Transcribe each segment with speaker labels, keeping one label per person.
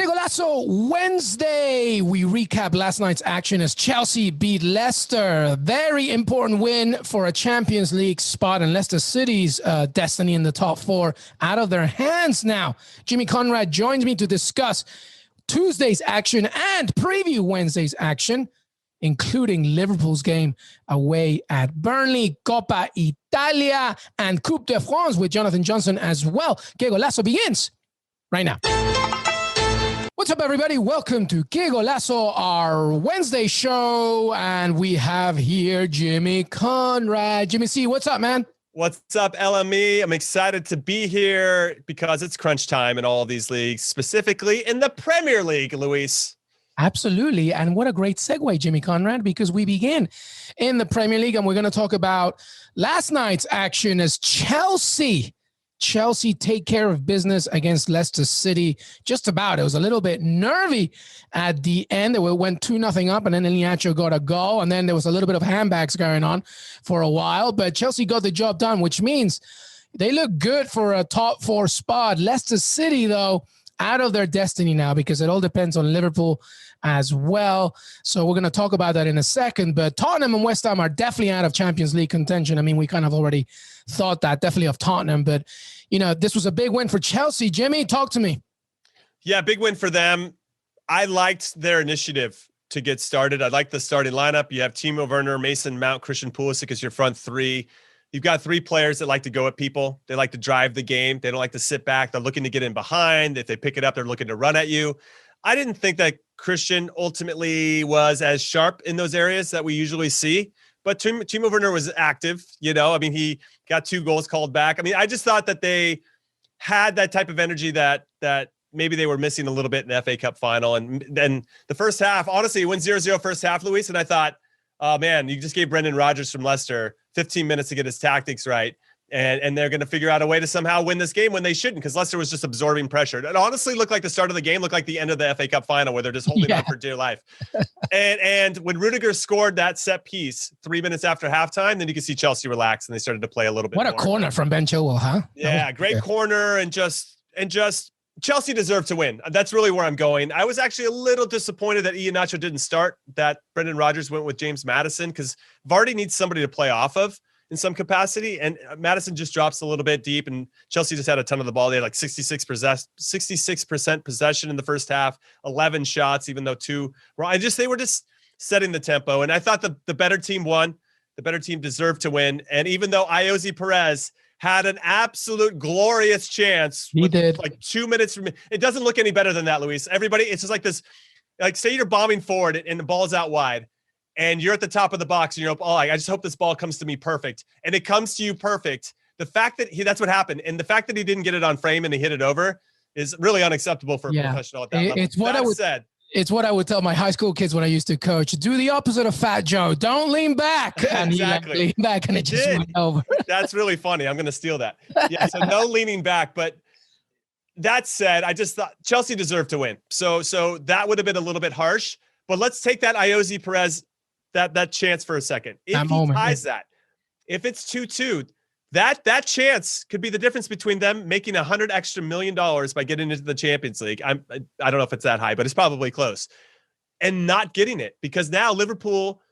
Speaker 1: Qué Golazo Wednesday. We recap last night's action as Chelsea beat Leicester. Very important win for a Champions League spot, and Leicester City's destiny in the top four out of their hands now. Jimmy Conrad joins me to discuss Tuesday's action and preview Wednesday's action, including Liverpool's game away at Burnley, Coppa Italia, and Coupe de France with Jonathan Johnson as well. Qué Golazo begins right now. What's up, everybody? Welcome to Qué Golazo, our Wednesday show. And we have here Jimmy Conrad. Jimmy C, what's up, man?
Speaker 2: What's up, LME? I'm excited to be here because it's crunch time in all of these leagues, specifically in the Premier League, Luis.
Speaker 1: Absolutely. And what a great segue, Jimmy Conrad, because we begin in the Premier League and we're going to talk about last night's action as Chelsea take care of business against Leicester City. Just about. It was a little bit nervy at the end. It went 2-0 up, and then Iheanacho got a goal, and then there was a little bit of handbags going on for a while. But Chelsea got the job done, which means they look good for a top four spot. Leicester City, though, out of their destiny now because it all depends on Liverpool as well. So we're going to talk about that in a second. But Tottenham and West Ham are definitely out of Champions League contention. I mean, we kind of already thought that, definitely of Tottenham. But, you know, this was a big win for Chelsea. Jimmy, talk to me.
Speaker 2: Yeah, big win for them. I liked their initiative to get started. I like the starting lineup. You have Timo Werner, Mason Mount, Christian Pulisic as your front three. You've got three players that like to go at people. They like to drive the game. They don't like to sit back. They're looking to get in behind. If they pick it up, they're looking to run at you. I didn't think that Christian ultimately was as sharp in those areas that we usually see, but Timo Werner was active. You know, I mean, he got 2 goals called back. I mean, I just thought that they had that type of energy that maybe they were missing a little bit in the FA Cup final. And then the first half, honestly, it went 0-0 first half, Luis. And I thought, oh man, you just gave Brendan Rodgers from Leicester 15 minutes to get his tactics right. And they're going to figure out a way to somehow win this game when they shouldn't, because Leicester was just absorbing pressure. It honestly looked like the start of the game, looked like the end of the FA Cup final where they're just holding on for dear life. and when Rudiger scored that set piece 3 minutes after halftime, then you can see Chelsea relax and they started to play a little bit more.
Speaker 1: What a corner from Ben Chilwell, huh?
Speaker 2: Yeah, great corner and just Chelsea deserved to win. That's really where I'm going. I was actually a little disappointed that Iheanacho didn't start, that Brendan Rodgers went with James Maddison, because Vardy needs somebody to play off of in some capacity, and Maddison just drops a little bit deep, and Chelsea just had a ton of the ball. They had like 66% possession in the first half, 11 shots, even though 2 were. They were just setting the tempo, and I thought the better team won. The better team deserved to win, and even though Iosi Perez had an absolute glorious chance,
Speaker 1: he did
Speaker 2: like 2 minutes from it, doesn't look any better than that, Luis. Everybody, it's just like this, like say you're bombing forward and the ball's out wide, and you're at the top of the box, and you're I just hope this ball comes to me perfect. And it comes to you perfect. The fact that that's what happened. And the fact that he didn't get it on frame and he hit it over is really unacceptable for a professional at that level.
Speaker 1: It's what It's what I would tell my high school kids when I used to coach. Do the opposite of Fat Joe. Don't lean back. And
Speaker 2: exactly.
Speaker 1: He leaned back and it just went over.
Speaker 2: That's really funny. I'm going to steal that. Yeah, so no leaning back. But that said, I just thought Chelsea deserved to win. So that would have been a little bit harsh. But let's take that Iosi Perez that chance for a second. If he ties that, if it's 2-2, that chance could be the difference between them making $100 million by getting into the Champions League. I don't know if it's that high, but it's probably close, and not getting it, because now Liverpool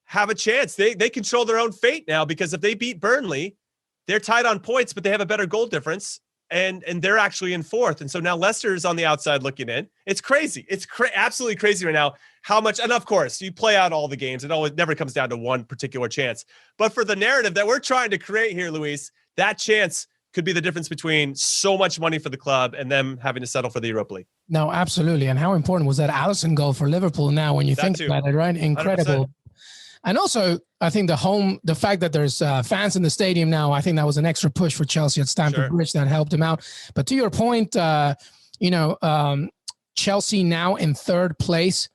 Speaker 2: have a chance. They control their own fate now, because if they beat Burnley, they're tied on points, but they have a better goal difference. And they're actually in 4th. And so now Leicester is on the outside looking in. It's crazy. It's absolutely crazy right now how much, and of course, you play out all the games. It always never comes down to one particular chance. But for the narrative that we're trying to create here, Luis, that chance could be the difference between so much money for the club and them having to settle for the Europa League.
Speaker 1: No, absolutely. And how important was that Alisson goal for Liverpool now when you think about it, right? Incredible. 100%. And also, I think the fact that there's fans in the stadium now, I think that was an extra push for Chelsea at Stamford Bridge that helped them out. But to your point, Chelsea now in 3rd place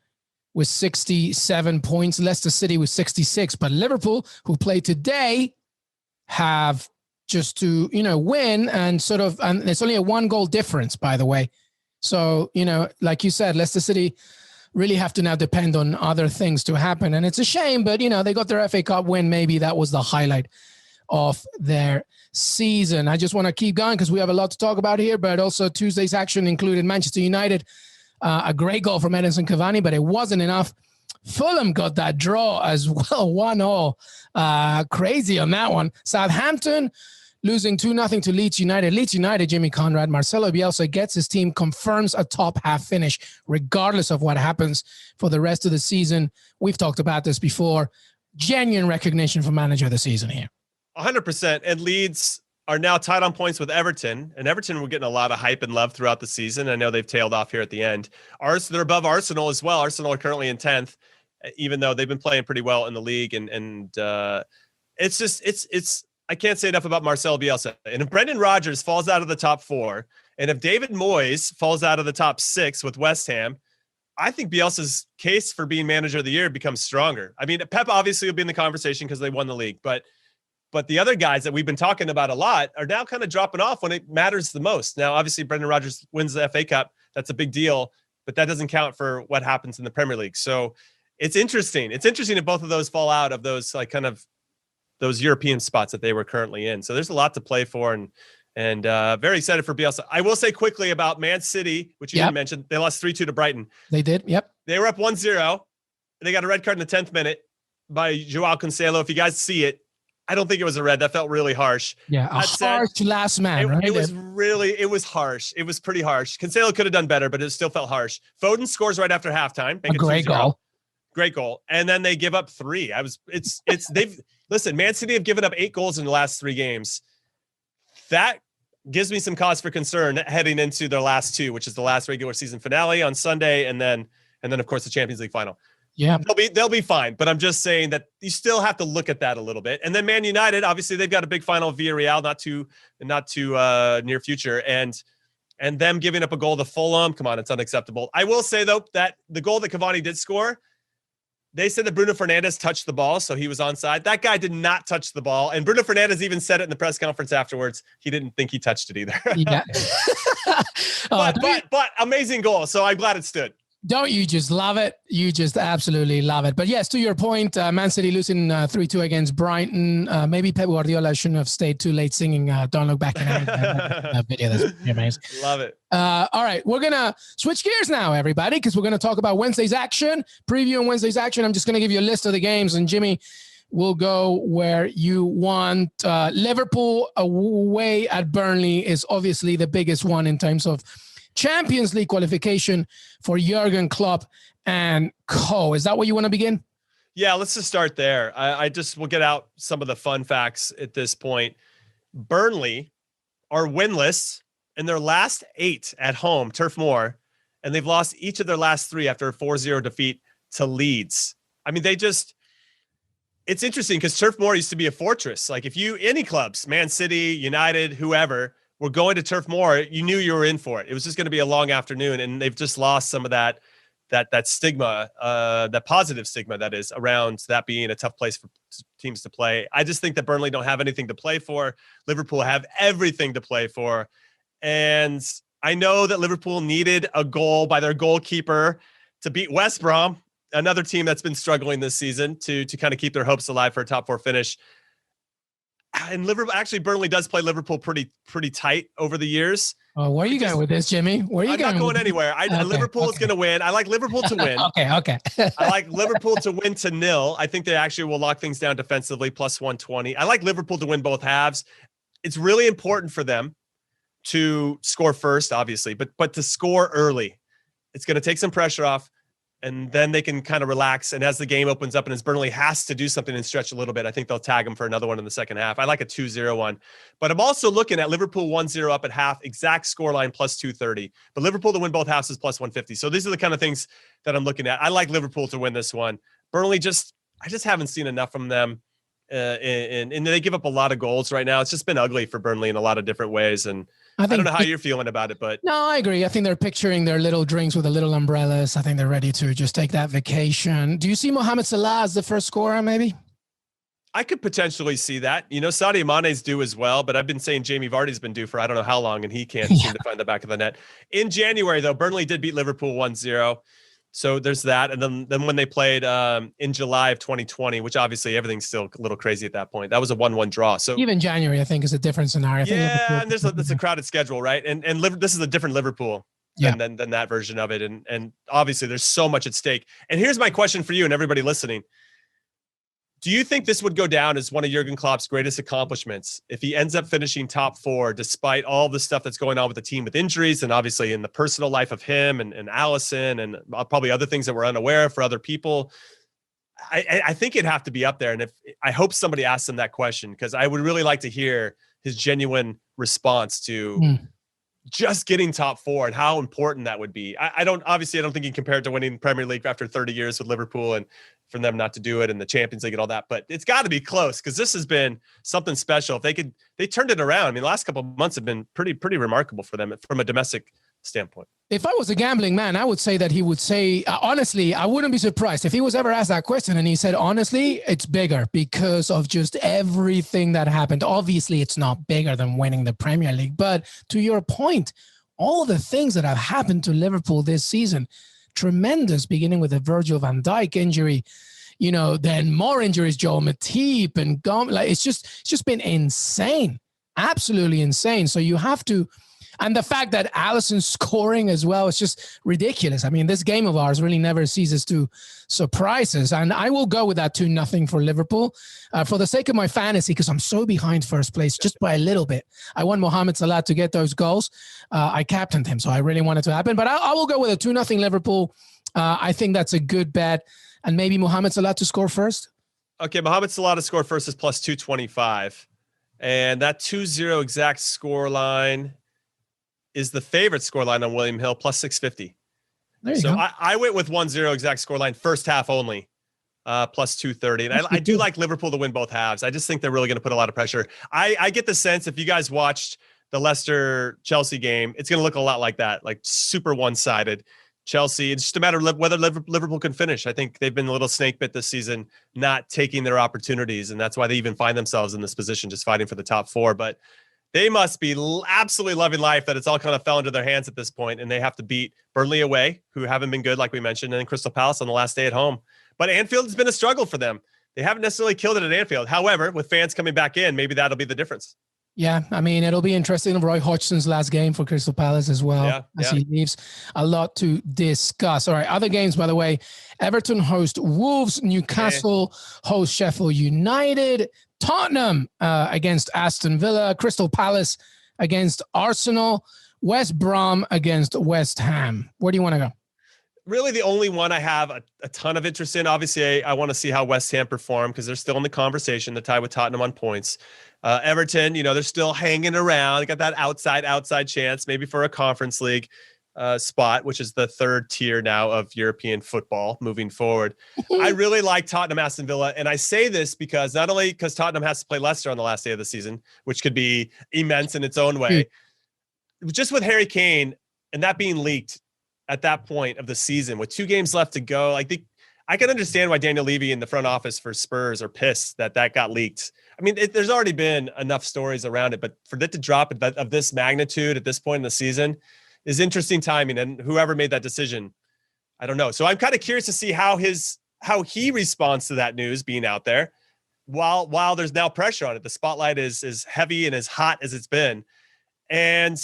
Speaker 1: with 67 points, Leicester City with 66. But Liverpool, who play today, have just to, win and and it's only a 1-goal difference, by the way. So, like you said, Leicester City really have to now depend on other things to happen. And it's a shame, but, they got their FA Cup win. Maybe that was the highlight of their season. I just want to keep going because we have a lot to talk about here, but also Tuesday's action included Manchester United a great goal from Edinson Cavani, but it wasn't enough. Fulham got that draw as well, 1-0. Crazy on that one. Southampton losing 2-0 to Leeds United. Leeds United, Jimmy Conrad, Marcelo Bielsa gets his team, confirms a top half finish, regardless of what happens for the rest of the season. We've talked about this before. Genuine recognition for manager of the season here.
Speaker 2: 100%. And Leeds are now tied on points with Everton. And Everton were getting a lot of hype and love throughout the season. I know they've tailed off here at the end. They're above Arsenal as well. Arsenal are currently in 10th, even though they've been playing pretty well in the league. And it's just, I can't say enough about Marcelo Bielsa. And if Brendan Rodgers falls out of the top 4, and if David Moyes falls out of the top 6 with West Ham, I think Bielsa's case for being manager of the year becomes stronger. I mean, Pep obviously will be in the conversation because they won the league, but the other guys that we've been talking about a lot are now kind of dropping off when it matters the most. Now, obviously, Brendan Rodgers wins the FA Cup. That's a big deal, but that doesn't count for what happens in the Premier League. So it's interesting. It's interesting if both of those fall out of those those European spots that they were currently in. So there's a lot to play for, and very excited for Bielsa. I will say quickly about Man City, which you didn't mention. They lost 3-2 to Brighton.
Speaker 1: They did. Yep.
Speaker 2: They were up 1-0. They got a red card in the 10th minute by Joao Cancelo. If you guys see it, I don't think it was a red. That felt really harsh.
Speaker 1: Yeah, harsh last man, right?
Speaker 2: It was harsh. It was pretty harsh. Cancelo could have done better, but it still felt harsh. Foden scores right after halftime.
Speaker 1: A great goal.
Speaker 2: Great goal. And then they give up 3. Listen, Man City have given up 8 goals in the last 3 games. That gives me some cause for concern heading into their last 2, which is the last regular season finale on Sunday, and then of course the Champions League final.
Speaker 1: Yeah,
Speaker 2: they'll be fine, but I'm just saying that you still have to look at that a little bit. And then Man United, obviously they've got a big final via Real, not too near future, and them giving up a goal to Fulham. Come on, it's unacceptable. I will say though that the goal that Cavani did score, they said that Bruno Fernandes touched the ball, so he was onside. That guy did not touch the ball, and Bruno Fernandes even said it in the press conference afterwards. He didn't think he touched it either.
Speaker 1: Yeah.
Speaker 2: but amazing goal. So I'm glad it stood.
Speaker 1: Don't you just love it? You just absolutely love it. But yes, to your point, Man City losing 3-2 against Brighton. Maybe Pep Guardiola shouldn't have stayed too late singing Don't Look Back in that video. That's amazing.
Speaker 2: Love it.
Speaker 1: All right, we're going to switch gears now, everybody, because we're going to talk about Wednesday's action. Previewing Wednesday's action, I'm just going to give you a list of the games, and Jimmy will go where you want. Liverpool away at Burnley is obviously the biggest one in terms of Champions League qualification for Jurgen Klopp and co. Is that where you want to begin?
Speaker 2: Yeah, let's just start there. We'll get out some of the fun facts at this point. Burnley are winless in their last 8 at home, Turf Moor, and they've lost each of their last 3 after a 4-0 defeat to Leeds. I mean, it's interesting because Turf Moor used to be a fortress. Like any clubs, Man City, United, whoever, were going to Turf Moor, you knew you were in for it. It was just going to be a long afternoon, and they've just lost some of that stigma, that positive stigma that is around that being a tough place for teams to play. I just think that Burnley don't have anything to play for. Liverpool have everything to play for. And I know that Liverpool needed a goal by their goalkeeper to beat West Brom, another team that's been struggling this season, to kind of keep their hopes alive for a top 4 finish. And Burnley does play Liverpool pretty tight over the years.
Speaker 1: Oh, where are you going with this, Jimmy? Where are you going?
Speaker 2: I'm not going anywhere. Liverpool is going to win. I like Liverpool to win.
Speaker 1: Okay.
Speaker 2: I like Liverpool to win to 0. I think they actually will lock things down defensively, plus 120. I like Liverpool to win both halves. It's really important for them to score first, obviously, but to score early. It's going to take some pressure off, and then they can kind of relax. And as the game opens up and as Burnley has to do something and stretch a little bit, I think they'll tag them for another one in the second half. I like a 2-0 one. But I'm also looking at Liverpool 1-0 up at half, exact scoreline plus 230. But Liverpool to win both halves is plus 150. So these are the kind of things that I'm looking at. I like Liverpool to win this one. Burnley, I just haven't seen enough from them. And they give up a lot of goals right now. It's just been ugly for Burnley in a lot of different ways. And I don't know how you're feeling about it, but
Speaker 1: no, I agree. I think they're picturing their little drinks with the little umbrellas. I think they're ready to just take that vacation. Do you see Mohamed Salah as the first scorer, maybe?
Speaker 2: I could potentially see that. Sadio Mane's due as well, but I've been saying Jamie Vardy's been due for I don't know how long, and he can't seem to find the back of the net. In January, though, Burnley did beat Liverpool 1-0. So there's that. And then when they played in July of 2020, which obviously everything's still a little crazy at that point, that was a 1-1 draw. So
Speaker 1: even January, I think, is a different scenario.
Speaker 2: Yeah, and it's a crowded schedule, right? And this is a different Liverpool. than that version of it. And obviously there's so much at stake. And here's my question for you and everybody listening. Do you think this would go down as one of Jurgen Klopp's greatest accomplishments if he ends up finishing top 4, despite all the stuff that's going on with the team with injuries and obviously in the personal life of him and Allison and probably other things that we're unaware of for other people? I think it'd have to be up there. And I hope somebody asks him that question, because I would really like to hear his genuine response to just getting top 4 and how important that would be. I don't think you can compare it to winning Premier League after 30 years with Liverpool and for them not to do it, and the Champions League and all that, but it's got to be close, because this has been something special. If they turned it around. I mean, the last couple of months have been pretty remarkable for them from a domestic standpoint.
Speaker 1: If I was a gambling man, I would say that he would say, honestly, I wouldn't be surprised if he was ever asked that question and he said, honestly, it's bigger because of just everything that happened. Obviously, it's not bigger than winning the Premier League, but to your point, all the things that have happened to Liverpool this season, tremendous, beginning with the Virgil van Dijk injury, then more injuries, Joel Matip and it's just been insane, absolutely insane. So you have to, and the fact that Alisson's scoring as well, it's just ridiculous. I mean, this game of ours really never ceases to surprise us. And I will go with that 2-0 for Liverpool for the sake of my fantasy, because I'm so behind first place just by a little bit. I want Mohamed Salah to get those goals. I captained him, so I really want it to happen. But I will go with a 2-0 Liverpool. I think that's a good bet. And maybe Mohamed Salah to score first.
Speaker 2: Okay, Mohamed Salah to score first is plus 225. And that 2-0 exact score line is the favorite scoreline on William Hill, plus 650.
Speaker 1: There you go.
Speaker 2: I went with 1-0 exact scoreline, first half only, plus 230. And I do like Liverpool to win both halves. I just think they're really going to put a lot of pressure. I get the sense, if you guys watched the Leicester-Chelsea game, it's going to look a lot like that, like super one-sided. Chelsea, it's just a matter of whether Liverpool can finish. I think they've been a little snake bit this season, not taking their opportunities, and that's why they even find themselves in this position, just fighting for the top 4. But they must be absolutely loving life that it's all kind of fell into their hands at this point, and they have to beat Burnley away, who haven't been good, like we mentioned, and then Crystal Palace on the last day at home. But Anfield has been a struggle for them. They haven't necessarily killed it at Anfield. However, with fans coming back in, maybe that'll be the difference.
Speaker 1: Yeah, I mean, it'll be interesting. Roy Hodgson's last game for Crystal Palace as well, as he leaves. A lot to discuss. All right, other games, by the way. Everton host Wolves, Newcastle host Sheffield United, Tottenham against Aston Villa, Crystal Palace against Arsenal, West Brom against West Ham. Where do you want to go?
Speaker 2: Really the only one I have a ton of interest in. Obviously, I want to see how West Ham perform, because they're still in the conversation. They're tied with Tottenham on points. Everton, they're still hanging around. They got that outside chance, maybe for a Conference League spot, which is the third tier now of European football moving forward. I really like Tottenham, Aston Villa. And I say this because not only because Tottenham has to play Leicester on the last day of the season, which could be immense in its own way, just with Harry Kane and that being leaked at that point of the season with 2 games left to go. I can understand why Daniel Levy in the front office for Spurs are pissed that got leaked. I mean, there's already been enough stories around it, but for it to drop of this magnitude at this point in the season is interesting timing. And whoever made that decision, I don't know. So I'm kind of curious to see how he responds to that news being out there while there's now pressure on it. The spotlight is heavy and as hot as it's been. And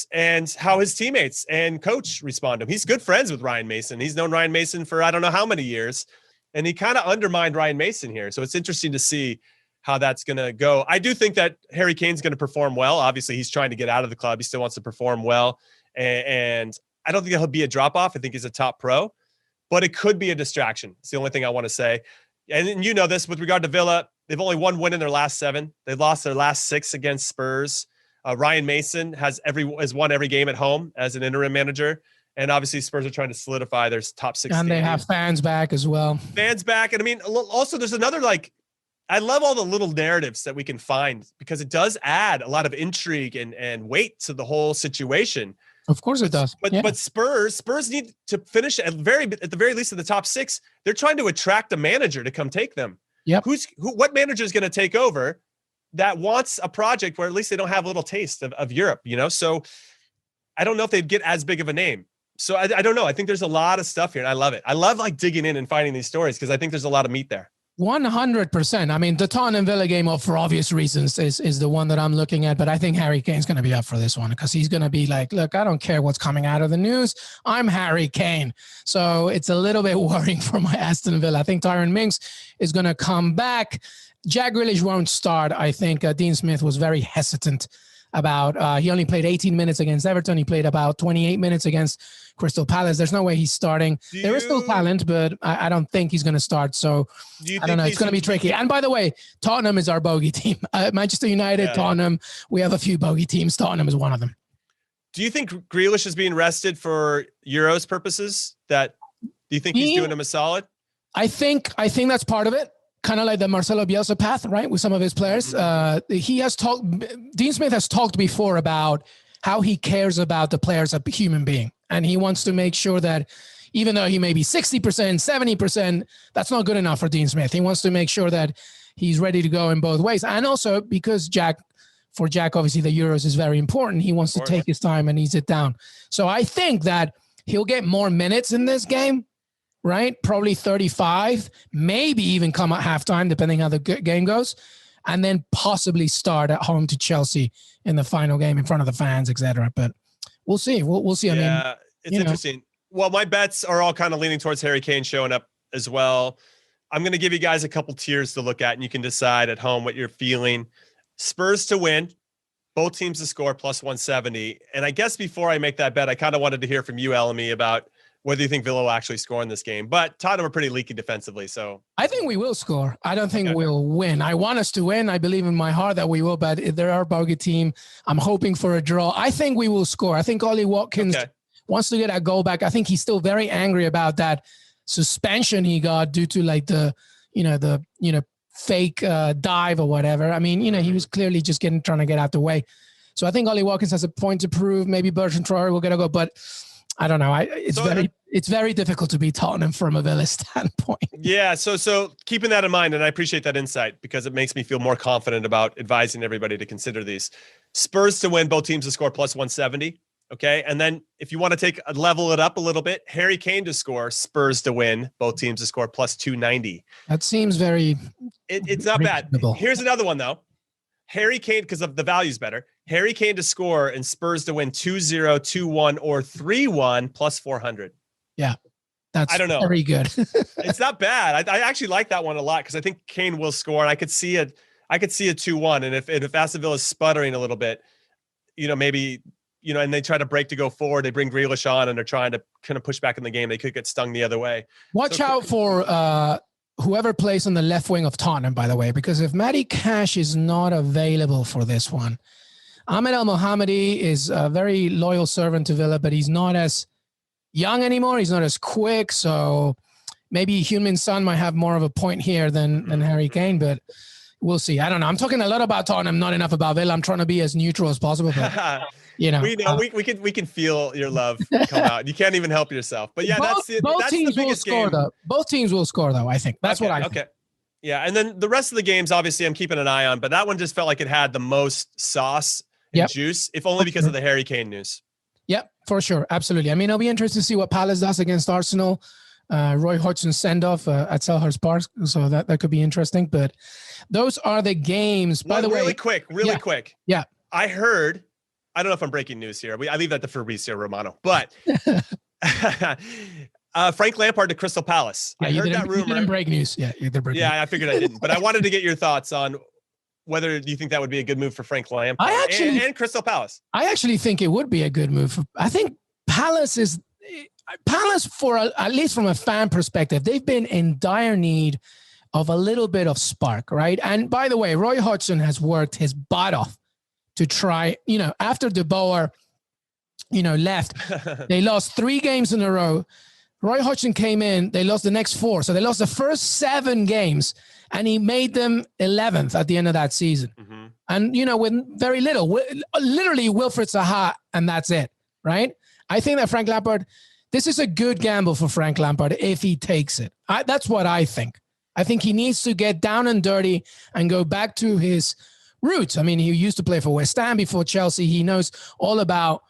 Speaker 2: how his teammates and coach respond to him. He's good friends with Ryan Mason. He's known Ryan Mason for I don't know how many years, and he kind of undermined Ryan Mason here. So it's interesting to see how that's going to go. I do think that Harry Kane's going to perform well. Obviously, he's trying to get out of the club. He still wants to perform well, and I don't think he'll be a drop-off. I think he's a top pro, but it could be a distraction. It's the only thing I want to say. And you know this with regard to Villa, they've only one win in their last 7. They lost their last 6 against Spurs. Ryan Mason has won every game at home as an interim manager. And obviously Spurs are trying to solidify their top 6.
Speaker 1: And they have fans back as well.
Speaker 2: Fans back. And I mean, also there's another, I love all the little narratives that we can find, because it does add a lot of intrigue and weight to the whole situation.
Speaker 1: Of course it does.
Speaker 2: But Spurs need to finish at the very least in the top 6. They're trying to attract a manager to come take them.
Speaker 1: Yep.
Speaker 2: What manager is going to take over that wants a project where at least they don't have a little taste of Europe, So I don't know if they'd get as big of a name. So I don't know. I think there's a lot of stuff here, and I love it. I love digging in and finding these stories, because I think there's a lot of meat there.
Speaker 1: 100%. I mean, the Tottenham Villa game, for obvious reasons, is the one that I'm looking at. But I think Harry Kane's going to be up for this one because he's going to be like, look, I don't care what's coming out of the news. I'm Harry Kane. So it's a little bit worrying for my Aston Villa. I think Tyrone Mings is going to come back. Jack Grealish won't start. I think Dean Smith was very hesitant about, he only played 18 minutes against Everton. He played about 28 minutes against Crystal Palace. There's no way he's starting. There is still talent, but I don't think he's going to start. So I don't know. It's going to be tricky. And by the way, Tottenham is our bogey team. Manchester United, Tottenham. We have a few bogey teams. Tottenham is one of them.
Speaker 2: Do you think Grealish is being rested for Euros purposes? Do you think he's doing him a solid? I
Speaker 1: think that's part of it. Kind of like the Marcelo Bielsa path, right? With some of his players. Dean Smith has talked before about how he cares about the players as a human being. And he wants to make sure that even though he may be 60%, 70%, that's not good enough for Dean Smith. He wants to make sure that he's ready to go in both ways. And also because for Jack, obviously the Euros is very important. He wants to take his time and ease it down. So I think that he'll get more minutes in this game. Right? Probably 35, maybe even come at halftime, depending how the game goes, and then possibly start at home to Chelsea in the final game in front of the fans, etc. But we'll see. We'll see.
Speaker 2: Yeah, it's interesting. Well, my bets are all kind of leaning towards Harry Kane showing up as well. I'm going to give you guys a couple tiers to look at, and you can decide at home what you're feeling. Spurs to win, both teams to score plus 170. And I guess before I make that bet, I kind of wanted to hear from you, Elamy, about whether you think Villa will actually score in this game. But Tottenham are pretty leaky defensively. So
Speaker 1: I think we will score. I don't think we'll win. I want us to win. I believe in my heart that we will, but if they're our bogey team, I'm hoping for a draw. I think we will score. I think Ollie Watkins wants to get a goal back. I think he's still very angry about that suspension he got due to like the fake dive or whatever. I mean, he was clearly just trying to get out the way. So I think Ollie Watkins has a point to prove. Maybe Bertrand Traore will get a goal, but I don't know. It's very difficult to beat Tottenham from a Villa standpoint.
Speaker 2: Yeah. So keeping that in mind, and I appreciate that insight because it makes me feel more confident about advising everybody to consider these. Spurs to win, both teams to score plus 170. Okay. And then if you want to level it up a little bit, Harry Kane to score, Spurs to win, both teams to score plus 290.
Speaker 1: That seems very.
Speaker 2: It's not bad. Here's another one though. Harry Kane, because of the value's better. Harry Kane to score and Spurs to win 2-0, 2-1, or 3-1 plus 400.
Speaker 1: Yeah. That's
Speaker 2: I don't know.
Speaker 1: Very good.
Speaker 2: It's not bad. I actually like that one a lot because I think Kane will score. And I could see a 2-1. And if Aston Villa is sputtering a little bit, maybe, and they try to break to go forward, they bring Grealish on and they're trying to kind of push back in the game. They could get stung the other way.
Speaker 1: Watch out for whoever plays on the left wing of Tottenham, by the way, because if Matty Cash is not available for this one, Ahmed El Mohammadi is a very loyal servant to Villa, but he's not as young anymore. He's not as quick. So maybe Heung-min Son might have more of a point here than Harry Kane, but we'll see. I don't know. I'm talking a lot about Tottenham, not enough about Villa. I'm trying to be as neutral as possible. But, we know
Speaker 2: we can feel your love come out. You can't even help yourself. But yeah,
Speaker 1: both teams will score though. Both teams will score though. I think that's what I think. Okay.
Speaker 2: Yeah, and then the rest of the games, obviously, I'm keeping an eye on. But that one just felt like it had the most sauce and juice, if only because of the Harry Kane news.
Speaker 1: Yep, for sure, absolutely. I mean, it'll be interesting to see what Palace does against Arsenal. Roy Hodgson send off at Selhurst Park, so that could be interesting. But those are the games. By the way,
Speaker 2: really quick.
Speaker 1: Yeah,
Speaker 2: I heard. I don't know if I'm breaking news here. I leave that to Fabrizio Romano. But Frank Lampard to Crystal Palace.
Speaker 1: Yeah,
Speaker 2: I heard that rumor.
Speaker 1: You didn't break news. Yeah, you didn't break news.
Speaker 2: I figured I didn't. But I wanted to get your thoughts on whether you think that would be a good move for Frank Lampard and Crystal Palace.
Speaker 1: I actually think it would be a good move. I think Palace, at least from a fan perspective, they've been in dire need of a little bit of spark, right? And by the way, Roy Hodgson has worked his butt off to try, after De Boer, left, they lost 3 games in a row. Roy Hodgson came in, they lost the next 4. So they lost the first 7 games and he made them 11th at the end of that season. Mm-hmm. And, with very little, literally Wilfred Zaha, and that's it, right? I think that Frank Lampard, this is a good gamble for Frank Lampard if he takes it. That's what I think. I think he needs to get down and dirty and go back to his roots. I mean, he used to play for West Ham before Chelsea. He knows all about,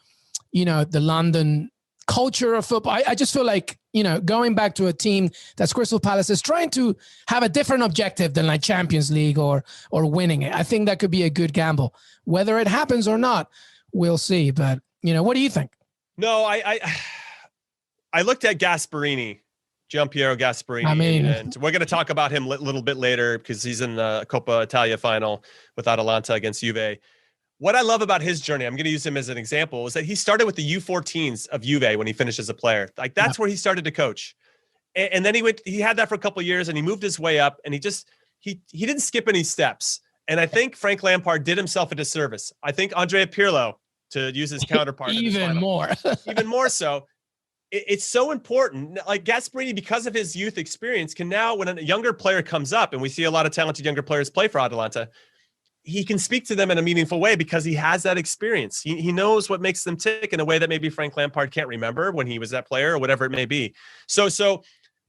Speaker 1: the London culture of football. I just feel like, going back to a team that's Crystal Palace is trying to have a different objective than like Champions League or winning it. I think that could be a good gamble. Whether it happens or not, we'll see. But, what do you think?
Speaker 2: No, I looked at Gasperini, Gianpiero Gasperini, and we're going to talk about him a little bit later because he's in the Coppa Italia final with Atalanta against Juve. What I love about his journey, I'm going to use him as an example, is that he started with the U14s of Juve when he finished as a player. Like that's where he started to coach. And then he had that for a couple of years and he moved his way up and he didn't skip any steps. And I think Frank Lampard did himself a disservice. I think Andrea Pirlo, to use his counterpart,
Speaker 1: even more
Speaker 2: so. It's so important. Like Gasperini, because of his youth experience, can now, when a younger player comes up, and we see a lot of talented younger players play for Atalanta, he can speak to them in a meaningful way because he has that experience. He knows what makes them tick in a way that maybe Frank Lampard can't remember when he was that player or whatever it may be. So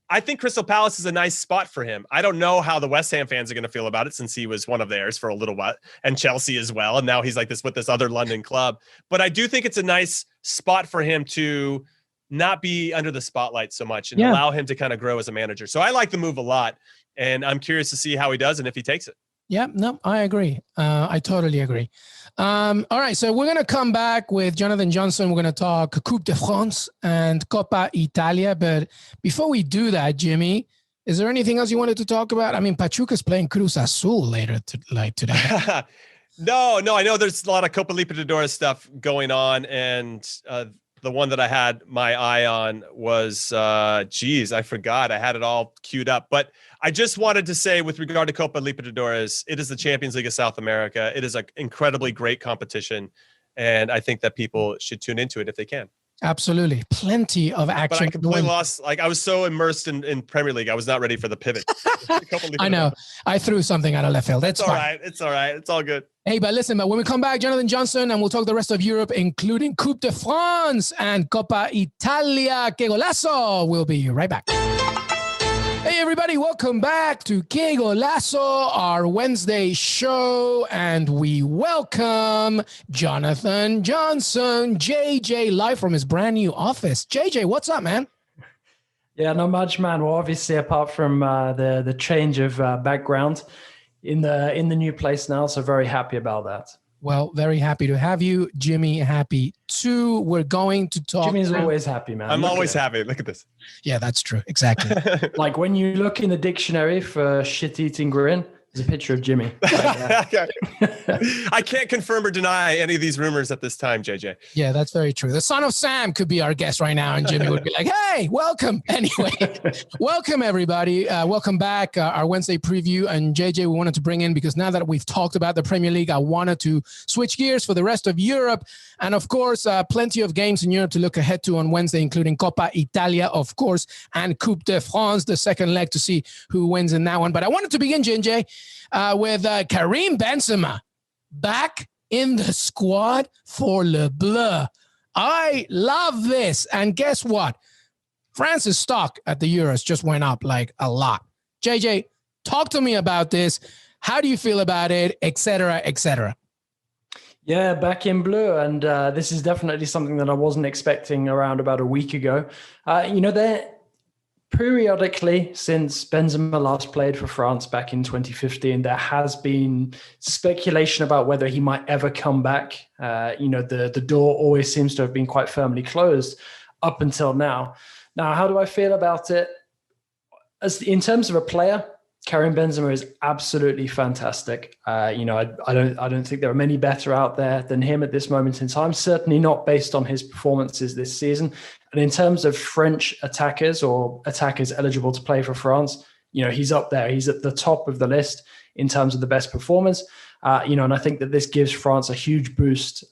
Speaker 2: I think Crystal Palace is a nice spot for him. I don't know how the West Ham fans are going to feel about it since he was one of theirs for a little while, and Chelsea as well. And now he's like this with this other London club. But I do think it's a nice spot for him to not be under the spotlight so much and allow him to kind of grow as a manager. So I like the move a lot, and I'm curious to see how he does and if he takes it.
Speaker 1: Yeah, no, I agree. I totally agree. All right, so we're going to come back with Jonathan Johnson. We're going to talk Coupe de France and Coppa Italia. But before we do that, Jimmy, is there anything else you wanted to talk about? I mean, Pachuca's playing Cruz Azul later today.
Speaker 2: No, I know there's a lot of Copa Libertadores stuff going on, and the one that I had my eye on was, I forgot. I had it all queued up. But I just wanted to say, with regard to Copa Libertadores, it is the Champions League of South America. It is an incredibly great competition. And I think that people should tune into it if they can. Absolutely. Plenty of action. But I completely lost. Like, I was so immersed in Premier League. I was not ready for the pivot. I know. I threw something out of left field. That's all right. It's all right. It's all good. Hey, but listen, when we come back, Jonathan Johnson, and we'll talk the rest of Europe, including Coupe de France and Coppa Italia. Qué Golazo. We'll be right back. Hey, everybody. Welcome back to Qué Golazo, our Wednesday show. And we welcome Jonathan Johnson, JJ, live from his brand new office. JJ, what's up, man?
Speaker 3: Yeah, not much, man. Well, obviously, apart from the change of background in the new place now. So very happy about that. Well, very happy to have you. Jimmy, happy too. We're going to talk. Jimmy's always happy, man. I'm always happy. Look at this. Yeah, that's true. Exactly. Like when you look in the dictionary for shit-eating grin, there's a picture of Jimmy. I can't confirm or deny any of these rumors at this time, JJ. Yeah, that's very true. The son of Sam could be our guest right now, and Jimmy would be like, hey, welcome. Anyway, welcome, everybody. Welcome back. Our Wednesday preview. And JJ, we wanted to bring in, because now that we've talked about the Premier League, I wanted to switch gears for the rest of Europe. And of course, plenty of games in Europe to look ahead to on Wednesday, including Coppa Italia, of course, and Coupe de France, the second leg, to see who wins in that one. But I wanted to begin, JJ, with Karim Benzema back in the squad for Le Bleu. I love this. And guess what? France's stock at the Euros just went up like a lot. JJ, talk to me about this. How do you feel about it, et cetera, et cetera? Yeah, back in blue. And this is definitely something that I wasn't expecting around about a week ago. They're periodically, since Benzema last played for France back in 2015, there has been speculation about whether he might ever come back. The door always seems to have been quite firmly closed up until now. Now, how do I feel about it? In terms of a player, Karim Benzema is absolutely fantastic. I don't think there are many better out there than him at this moment in time. Certainly not based on his performances this season. And in terms of French attackers or attackers eligible to play for France, he's up there. He's at the top of the list in terms of the best performers. And I think that this gives France a huge boost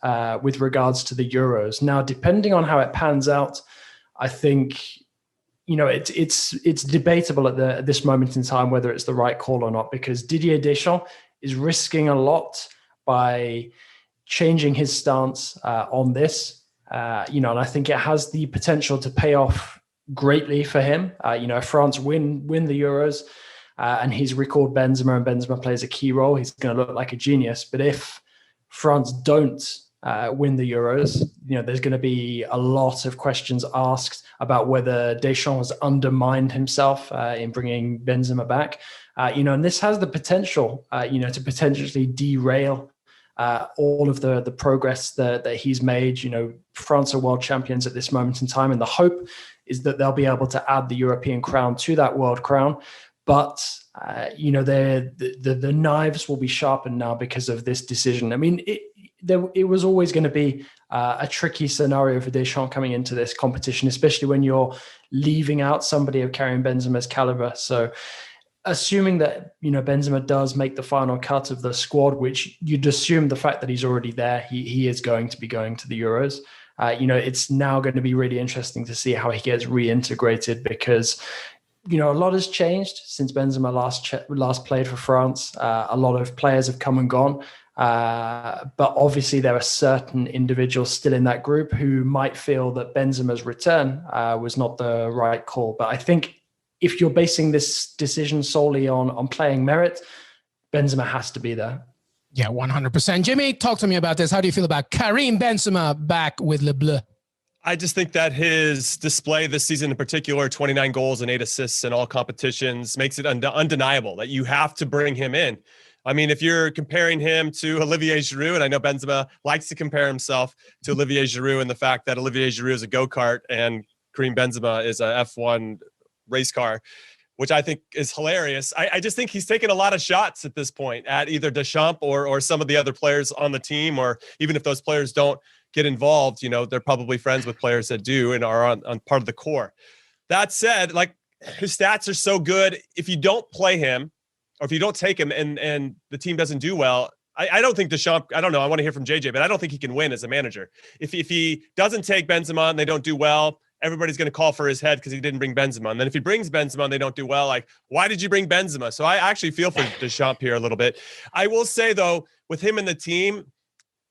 Speaker 3: with regards to the Euros. Now, depending on how it pans out, I think it's debatable at this moment in time whether it's the right call or not, because Didier Deschamps is risking a lot by changing his stance on this. And I think it has the potential to pay off greatly for him. If France win the Euros and he's recalled Benzema and Benzema plays a key role, he's going to look like a genius. But if France don't
Speaker 4: win the Euros. There's going to be a lot of questions asked about whether Deschamps has undermined himself in bringing Benzema back. And this has the potential, to potentially derail all of the progress that he's made. France are world champions at this moment in time, and the hope is that they'll be able to add the European crown to that world crown. But the knives will be sharpened now because of this decision. I mean, it was always going to be a tricky scenario for Deschamps coming into this competition, especially when you're leaving out somebody of Karim Benzema's caliber. So assuming that, Benzema does make the final cut of the squad, which you'd assume the fact that he's already there, he is going to be going to the Euros. It's now going to be really interesting to see how he gets reintegrated because, a lot has changed since Benzema last played for France. A lot of players have come and gone. But obviously there are certain individuals still in that group who might feel that Benzema's return was not the right call. But I think if you're basing this decision solely on playing merit, Benzema has to be there.
Speaker 1: Yeah, 100%. Jimmy, talk to me about this. How do you feel about Karim Benzema back with Le Bleu?
Speaker 2: I just think that his display this season in particular, 29 goals and 8 assists in all competitions, makes it undeniable that you have to bring him in. I mean, if you're comparing him to Olivier Giroud, and I know Benzema likes to compare himself to Olivier Giroud, and the fact that Olivier Giroud is a go-kart and Karim Benzema is a F1 race car, which I think is hilarious. I just think he's taken a lot of shots at this point at either Deschamps or some of the other players on the team, or even if those players don't get involved, they're probably friends with players that do and are on part of the core. That said, like, his stats are so good. If you don't play him, or if you don't take him and the team doesn't do well, I don't think Deschamps, I don't know, I want to hear from JJ, but I don't think he can win as a manager. If he doesn't take Benzema and they don't do well, everybody's going to call for his head because he didn't bring Benzema. And then if he brings Benzema and they don't do well, like, why did you bring Benzema? So I actually feel for Deschamps here a little bit. I will say, though, with him and the team,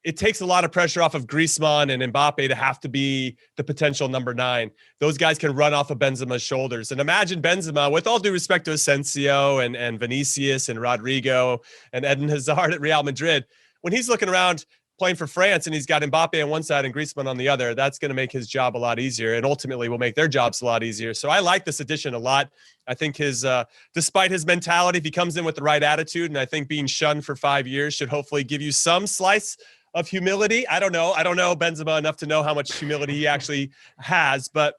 Speaker 2: it takes a lot of pressure off of Griezmann and Mbappe to have to be the potential number 9. Those guys can run off of Benzema's shoulders. And imagine Benzema, with all due respect to Asensio and Vinicius and Rodrigo and Eden Hazard at Real Madrid, when he's looking around playing for France and he's got Mbappe on one side and Griezmann on the other, that's going to make his job a lot easier and ultimately will make their jobs a lot easier. So I like this addition a lot. I think despite his mentality, if he comes in with the right attitude, and I think being shunned for 5 years should hopefully give you some slice of humility. I don't know Benzema enough to know how much humility he actually has, but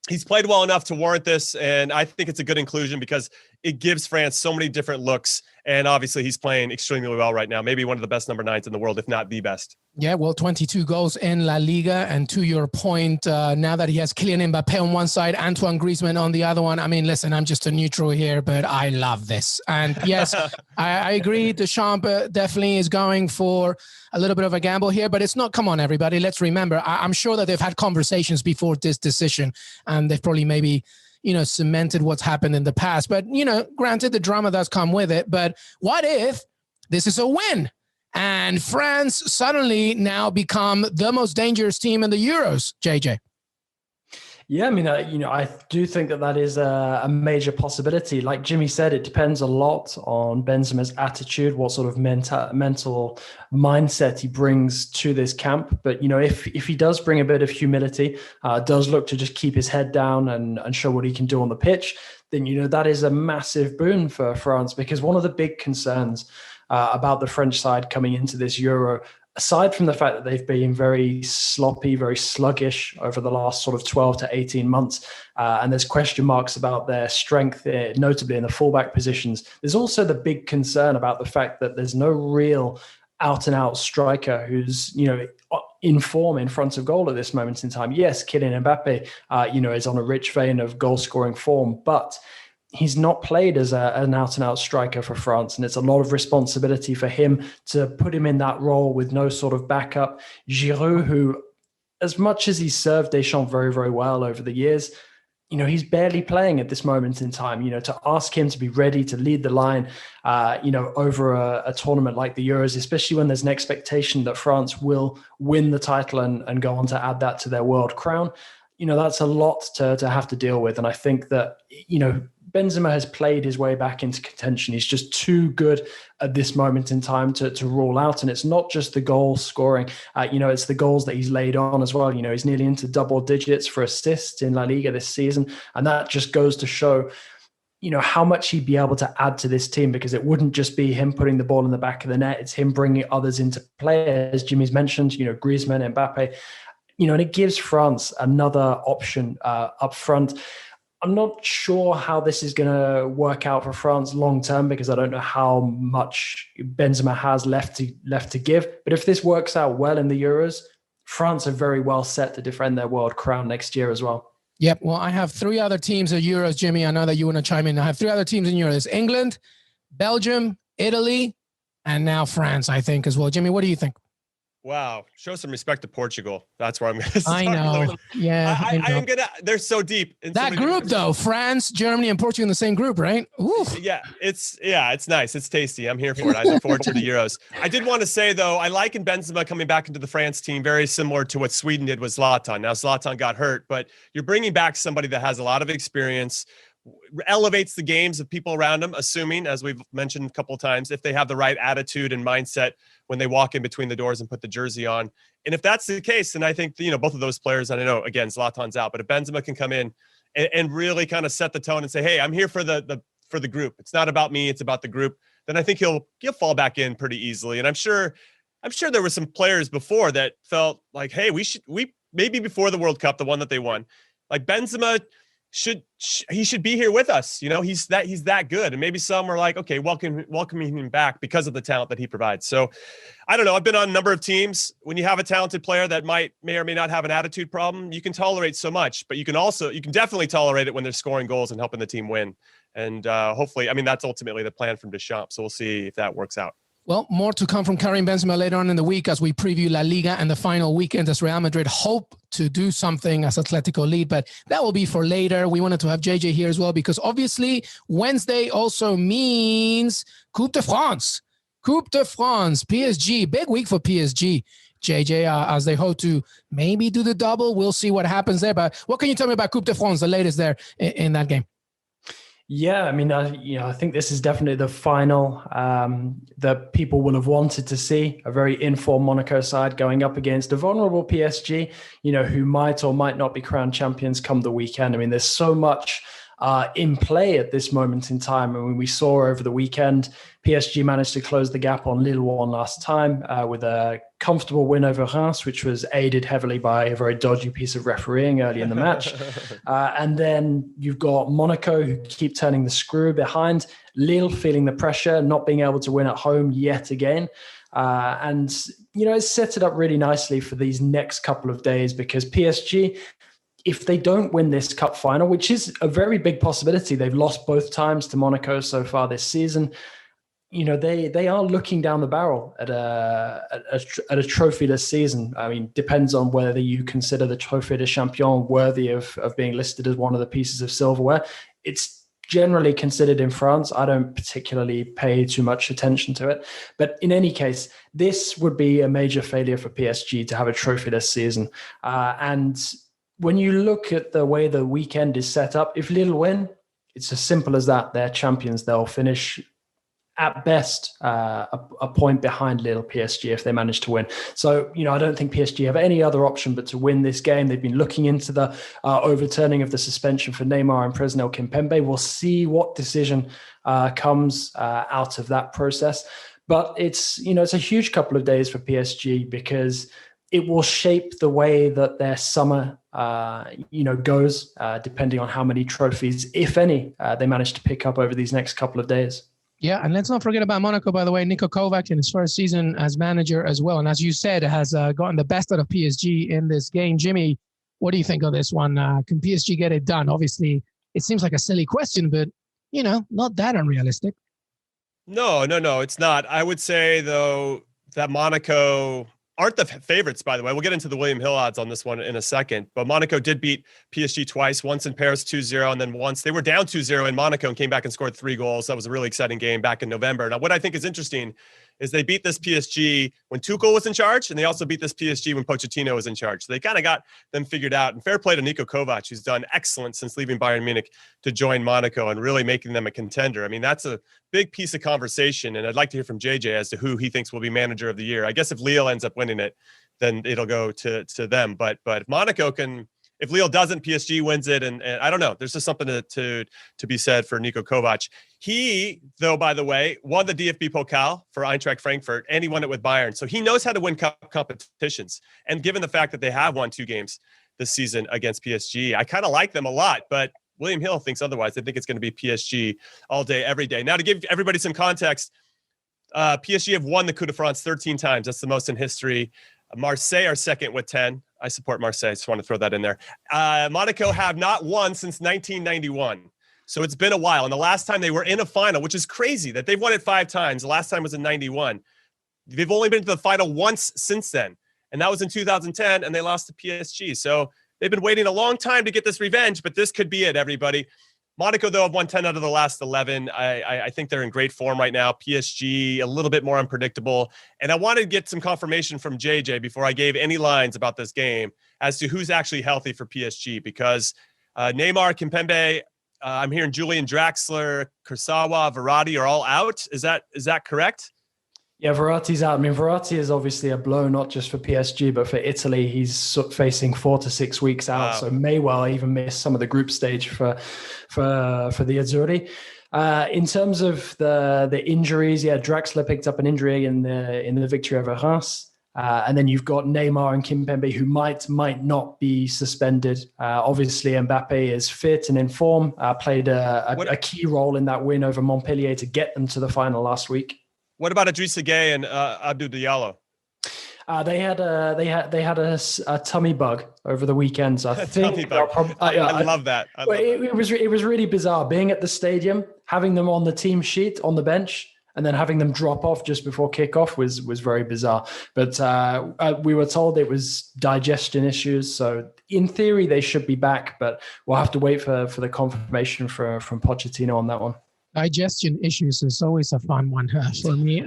Speaker 2: he's played well enough to warrant this. And I think it's a good inclusion because it gives France so many different looks. And obviously he's playing extremely well right now. Maybe one of the best number 9s in the world, if not the best.
Speaker 1: Yeah, well, 22 goals in La Liga. And to your point, now that he has Kylian Mbappe on one side, Antoine Griezmann on the other one. I mean, listen, I'm just a neutral here, but I love this. And yes, I agree. Deschamps definitely is going for a little bit of a gamble here, but it's not, come on, everybody. Let's remember, I'm sure that they've had conversations before this decision, and they've probably maybe, cemented what's happened in the past. But, granted, the drama does come with it. But what if this is a win and France suddenly now become the most dangerous team in the Euros, JJ?
Speaker 4: Yeah, I mean, I do think that is a major possibility. Like Jimmy said, it depends a lot on Benzema's attitude, what sort of mental mindset he brings to this camp. But, if he does bring a bit of humility, does look to just keep his head down and show what he can do on the pitch, then, that is a massive boon for France, because one of the big concerns about the French side coming into this Euro, aside from the fact that they've been very sloppy, very sluggish over the last sort of 12 to 18 months, and there's question marks about their strength, notably in the fullback positions, there's also the big concern about the fact that there's no real out-and-out striker who's, in form in front of goal at this moment in time. Yes, Kylian Mbappe, is on a rich vein of goal-scoring form, but he's not played as an out-and-out striker for France, and it's a lot of responsibility for him to put him in that role with no sort of backup. Giroud, who, as much as he's served Deschamps very, very well over the years, he's barely playing at this moment in time. To ask him to be ready to lead the line, over a tournament like the Euros, especially when there's an expectation that France will win the title and go on to add that to their world crown, that's a lot to have to deal with. And I think that, Benzema has played his way back into contention. He's just too good at this moment in time to rule out. And it's not just the goal scoring, it's the goals that he's laid on as well. He's nearly into double digits for assists in La Liga this season. And that just goes to show, how much he'd be able to add to this team, because it wouldn't just be him putting the ball in the back of the net. It's him bringing others into play, as Jimmy's mentioned, Griezmann, Mbappe, and it gives France another option up front. I'm not sure how this is going to work out for France long term, because I don't know how much Benzema has left to give. But if this works out well in the Euros, France are very well set to defend their world crown next year as well.
Speaker 1: Yep. Well, I have 3 other teams at Euros, Jimmy. I know that you want to chime in. I have 3 other teams in Euros: England, Belgium, Italy, and now France, I think, as well. Jimmy, what do you think?
Speaker 2: Wow. Show some respect to Portugal. That's where I'm going to start.
Speaker 1: I know. Yeah.
Speaker 2: I am going to, they're so deep.
Speaker 1: That group though, France, Germany, and Portugal in the same group, right? Oof.
Speaker 2: Yeah. It's nice. It's tasty. I'm here for it. I look forward to the Euros. I did want to say though, I liken Benzema coming back into the France team very similar to what Sweden did with Zlatan. Now Zlatan got hurt, but you're bringing back somebody that has a lot of experience, elevates the games of people around him, assuming, as we've mentioned a couple of times, if they have the right attitude and mindset when they walk in between the doors and put the jersey on. And if that's the case, then I think, both of those players, and I know, again, Zlatan's out, but if Benzema can come in and really kind of set the tone and say, hey, I'm here for the group. It's not about me. It's about the group. Then I think he'll fall back in pretty easily. And I'm sure there were some players before that felt like, hey, we maybe before the World Cup, the one that they won, like Benzema should be here with us. He's that good. And maybe some were like, okay, welcoming him back because of the talent that he provides. So I don't know. I've been on a number of teams. When you have a talented player that may or may not have an attitude problem, you can tolerate so much, but you can definitely tolerate it when they're scoring goals and helping the team win. And hopefully, that's ultimately the plan from Deschamps. So we'll see if that works out.
Speaker 1: Well, more to come from Karim Benzema later on in the week as we preview La Liga and the final weekend as Real Madrid hope to do something as Atletico lead, but that will be for later. We wanted to have JJ here as well because obviously Wednesday also means Coupe de France. Coupe de France, PSG, big week for PSG. JJ, as they hope to maybe do the double. We'll see what happens there. But what can you tell me about Coupe de France, the latest there in that game?
Speaker 4: Yeah, I think this is definitely the final that people will have wanted to see. A very informed Monaco side going up against a vulnerable PSG, who might or might not be crowned champions come the weekend. There's so much in play at this moment in time. And when we saw over the weekend, PSG managed to close the gap on Lille one last time with a comfortable win over Reims, which was aided heavily by a very dodgy piece of refereeing early in the match. And then you've got Monaco, who keep turning the screw behind, Lille feeling the pressure, not being able to win at home yet again. And it's set it up really nicely for these next couple of days because PSG, if they don't win this cup final, which is a very big possibility, they've lost both times to Monaco so far this season. They are looking down the barrel at a trophyless season. Depends on whether you consider the Trophée des Champions worthy of being listed as one of the pieces of silverware. It's generally considered in France. I don't particularly pay too much attention to it. But in any case, this would be a major failure for PSG to have a trophyless season. And when you look at the way the weekend is set up, if Lille win, it's as simple as that. They're champions. They'll finish at best a point behind Lille PSG if they manage to win. So, I don't think PSG have any other option but to win this game. They've been looking into the overturning of the suspension for Neymar and Presnel Kimpembe. We'll see what decision comes out of that process. But it's a huge couple of days for PSG because it will shape the way that their summer, goes, depending on how many trophies, if any, they manage to pick up over these next couple of days.
Speaker 1: Yeah, and let's not forget about Monaco, by the way. Niko Kovac in his first season as manager as well. And as you said, has gotten the best out of PSG in this game. Jimmy, what do you think of this one? Can PSG get it done? Obviously, it seems like a silly question, but, not that unrealistic.
Speaker 2: No, it's not. I would say, though, that Monaco aren't the favorites, by the way. We'll get into the William Hill odds on this one in a second. But Monaco did beat PSG twice, once in Paris 2-0, and then once they were down 2-0 in Monaco and came back and scored 3 goals. That was a really exciting game back in November. Now, what I think is interesting is they beat this PSG when Tuchel was in charge, and they also beat this PSG when Pochettino was in charge. So they kind of got them figured out. And fair play to Niko Kovac, who's done excellent since leaving Bayern Munich to join Monaco and really making them a contender. I mean, that's a big piece of conversation, and I'd like to hear from JJ as to who he thinks will be manager of the year. I guess if Lille ends up winning it, then it'll go to them. But if Monaco can, if Lille doesn't, PSG wins it, and I don't know. There's just something to be said for Niko Kovac. He, though, by the way, won the DFB Pokal for Eintracht Frankfurt, and he won it with Bayern. So he knows how to win cup competitions. And given the fact that they have won 2 games this season against PSG, I kind of like them a lot. But William Hill thinks otherwise. I think it's going to be PSG all day, every day. Now, to give everybody some context, PSG have won the Coupe de France 13 times. That's the most in history. Marseille are second with 10. I support Marseille. Just want to throw that in there. Monaco have not won since 1991. So it's been a while. And the last time they were in a final, which is crazy that they've won it 5 times. The last time was in 91. They've only been to the final once since then. And that was in 2010, and they lost to PSG. So they've been waiting a long time to get this revenge, but this could be it, everybody. Monaco, though, have won 10 out of the last 11. I think they're in great form right now. PSG, a little bit more unpredictable. And I wanted to get some confirmation from JJ before I gave any lines about this game as to who's actually healthy for PSG, because Neymar, Kimpembe, I'm hearing Julian Draxler, Kurzawa, Verratti are all out. Is that correct?
Speaker 4: Yeah, Verratti's out. I mean, Verratti is obviously a blow, not just for PSG, but for Italy. He's facing 4 to 6 weeks out, so may well even miss some of the group stage for the Azzurri. In terms of the injuries, yeah, Draxler picked up an injury in the victory over Reims. And then you've got Neymar and Kimpembe, who might not be suspended. Obviously, Mbappe is fit and in form, played a key role in that win over Montpellier to get them to the final last week.
Speaker 2: What about Idrissa Gueye and Abdou Diallo?
Speaker 4: They had a tummy bug over the weekend. So I think
Speaker 2: I love that.
Speaker 4: It was really bizarre being at the stadium, having them on the team sheet on the bench, and then having them drop off just before kickoff was very bizarre. But we were told it was digestion issues. So in theory, they should be back, but we'll have to wait for the confirmation from Pochettino on that one.
Speaker 1: Digestion issues is always a fun one for me.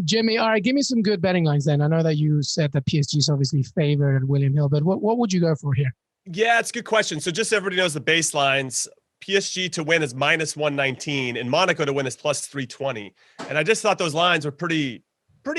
Speaker 1: Jimmy, all right, give me some good betting lines then. I know that you said that PSG is obviously favored at William Hill, but what would you go for here?
Speaker 2: Yeah, it's a good question. So just so everybody knows the baselines, PSG to win is minus 119 and Monaco to win is plus 320. And I just thought those lines were pretty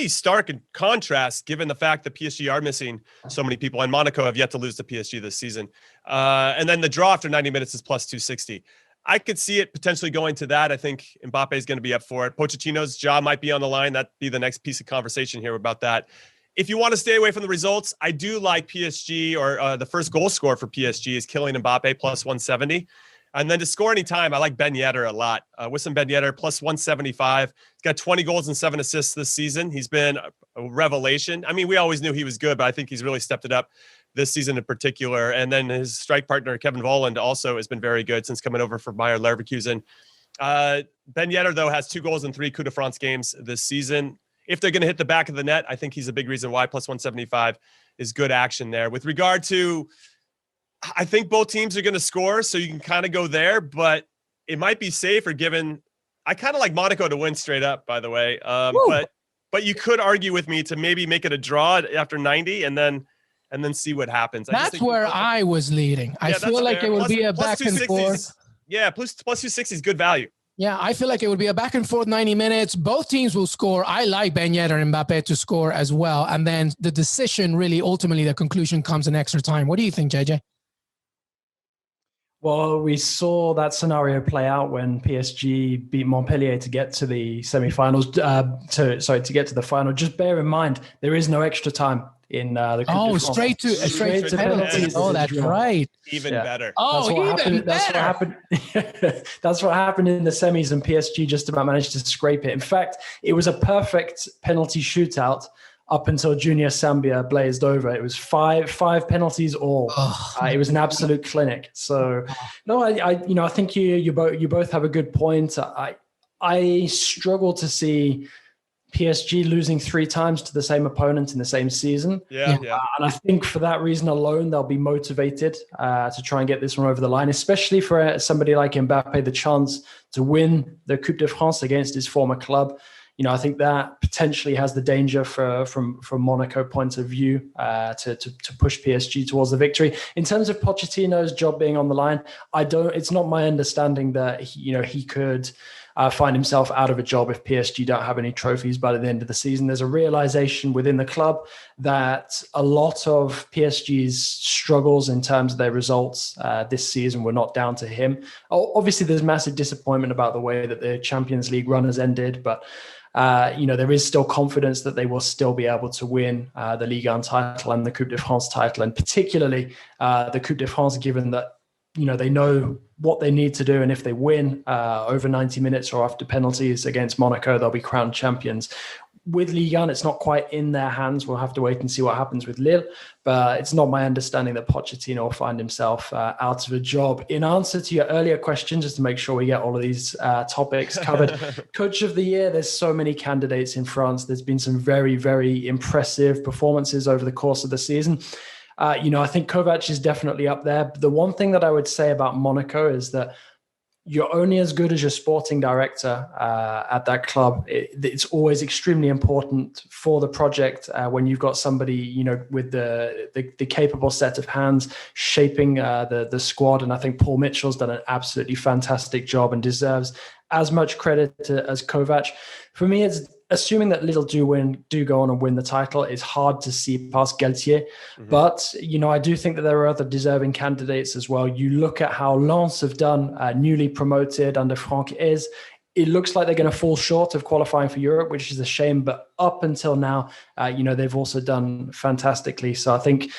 Speaker 2: stark in contrast, given the fact that PSG are missing so many people and Monaco have yet to lose to PSG this season. And then the draw after 90 minutes is plus 260. I could see it potentially going to that. I think Mbappe is going to be up for it. Pochettino's job might be on the line. That'd be the next piece of conversation here about that. If you want to stay away from the results, I do like PSG, or the first goal scorer for PSG is Kylian Mbappe plus 170. And then to score any time, I like Ben Yedder a lot. Wissam Ben Yedder plus 175. He's got 20 goals and 7 assists this season. He's been a revelation. I mean, we always knew he was good, but I think he's really stepped it up this season in particular. And then his strike partner, Kevin Volland, also has been very good since coming over for Bayer Leverkusen. Ben Yedder, though, has 2 goals in 3 Coupe de France games this season. If they're going to hit the back of the net, I think he's a big reason why plus 175 is good action there. With regard to, I think both teams are going to score, so you can kind of go there, but it might be safer given, I kind of like Monaco to win straight up, by the way. But you could argue with me to maybe make it a draw after 90 and then see what happens.
Speaker 1: That's where I was leading. I feel like it would be a back and forth.
Speaker 2: Yeah, plus 260 is good value.
Speaker 1: Yeah, I feel like it would be a back and forth 90 minutes. Both teams will score. I like Ben Yedder and Mbappe to score as well. And then the decision, really, ultimately, the conclusion comes in extra time. What do you think, JJ?
Speaker 4: Well, we saw that scenario play out when PSG beat Montpellier to get to the semifinals. To get to the final. Just bear in mind there is no extra time in the Coupe de France.
Speaker 1: straight to penalties. Oh, that's right.
Speaker 2: Even better.
Speaker 4: That's what happened in the semis, and PSG just about managed to scrape it. In fact, it was a perfect penalty shootout up until Junior Sambia blazed over. It was five penalties all. It was an absolute clinic. So, no, I think you both have a good point. I struggle to see PSG losing 3 times to the same opponent in the same season.
Speaker 2: Yeah.
Speaker 4: And I think for that reason alone, they'll be motivated to try and get this one over the line, especially for somebody like Mbappe, the chance to win the Coupe de France against his former club. I think that potentially has the danger from Monaco point of view to push PSG towards the victory. In terms of Pochettino's job being on the line, it's not my understanding that he could find himself out of a job if PSG don't have any trophies by the end of the season. There's a realization within the club that a lot of PSG's struggles in terms of their results this season were not down to him. Obviously, there's massive disappointment about the way that the Champions League run has ended, but there is still confidence that they will still be able to win the Ligue 1 title and the Coupe de France title, and particularly the Coupe de France, given that they know what they need to do, and if they win over 90 minutes or after penalties against Monaco, they'll be crowned champions. With Ligue 1, it's not quite in their hands. We'll have to wait and see what happens with Lille, but it's not my understanding that Pochettino will find himself out of a job. In answer to your earlier question, just to make sure we get all of these topics covered, Coach of the Year, there's so many candidates in France. There's been some very, very impressive performances over the course of the season. I think Kovac is definitely up there. The one thing that I would say about Monaco is that you're only as good as your sporting director at that club. It's always extremely important for the project when you've got somebody, with the capable set of hands shaping the squad. And I think Paul Mitchell's done an absolutely fantastic job and deserves as much credit as Kovac. For me, it's assuming that Lille do go on and win the title. It's hard to see past Galtier. Mm-hmm. But, I do think that there are other deserving candidates as well. You look at how Lens have done, newly promoted under Franck Hez. It looks like they're going to fall short of qualifying for Europe, which is a shame. But up until now, they've also done fantastically. So I think,